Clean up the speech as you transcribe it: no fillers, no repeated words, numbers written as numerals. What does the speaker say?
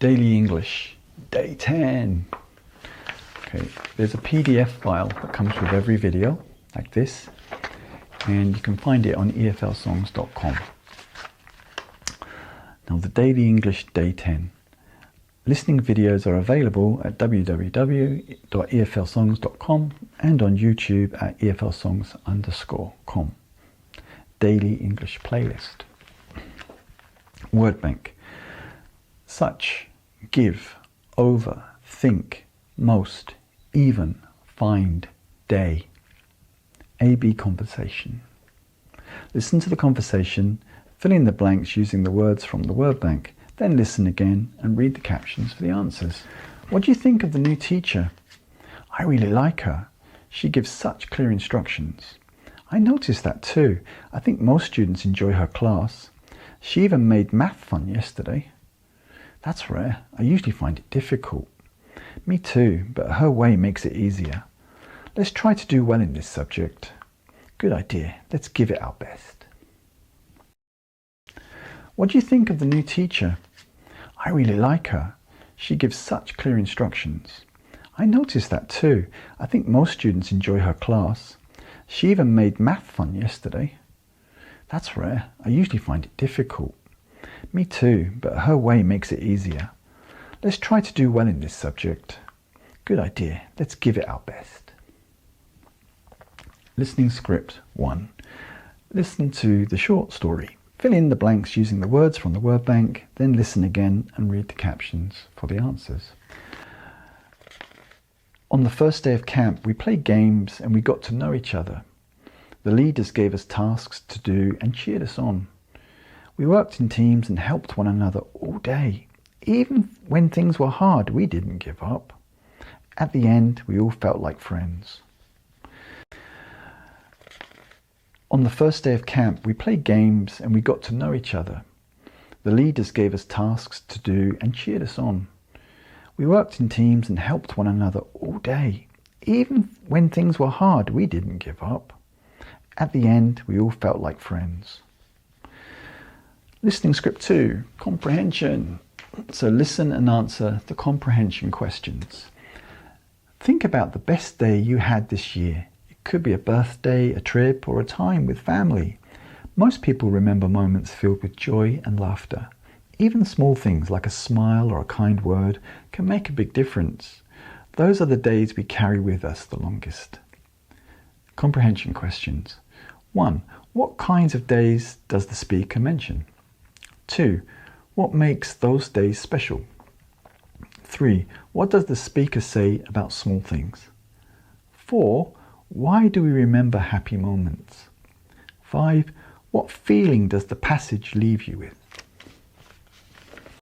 Daily English, day 10. Okay, there's a PDF file that comes with every video, like this, and you can find it on EFLsongs.com. Now, the Daily English, day 10. Listening videos are available at www.eflsongs.com and on YouTube at eflsongs_com. Daily English playlist. Word bank. Such, give, over, think, most, even, find, day. A-B conversation. Listen to the conversation, fill in the blanks using the words from the word bank, then listen again and read the captions for the answers. What do you think of the new teacher? I really like her. She gives such clear instructions. I noticed that too. I think most students enjoy her class. She even made math fun yesterday. That's rare. I usually find it difficult. Me too, but her way makes it easier. Let's try to do well in this subject. Good idea. Let's give it our best. What do you think of the new teacher? I really like her. She gives such clear instructions. I noticed that too. I think most students enjoy her class. She even made math fun yesterday. That's rare. I usually find it difficult. Me too, but her way makes it easier. Let's try to do well in this subject. Good idea. Let's give it our best. Listening script 1. Listen to the short story. Fill in the blanks using the words from the word bank, then listen again and read the captions for the answers. On the first day of camp, we played games and we got to know each other. The leaders gave us tasks to do and cheered us on. We worked in teams and helped one another all day. Even when things were hard, we didn't give up. At the end, we all felt like friends. On the first day of camp, we played games and we got to know each other. The leaders gave us tasks to do and cheered us on. We worked in teams and helped one another all day. Even when things were hard, we didn't give up. At the end, we all felt like friends. Listening script 2, comprehension. So listen and answer the comprehension questions. Think about the best day you had this year. It could be a birthday, a trip, or a time with family. Most people remember moments filled with joy and laughter. Even small things like a smile or a kind word can make a big difference. Those are the days we carry with us the longest. Comprehension questions. 1. What kinds of days does the speaker mention? 2. What makes those days special? 3. What does the speaker say about small things? 4. Why do we remember happy moments? 5. What feeling does the passage leave you with?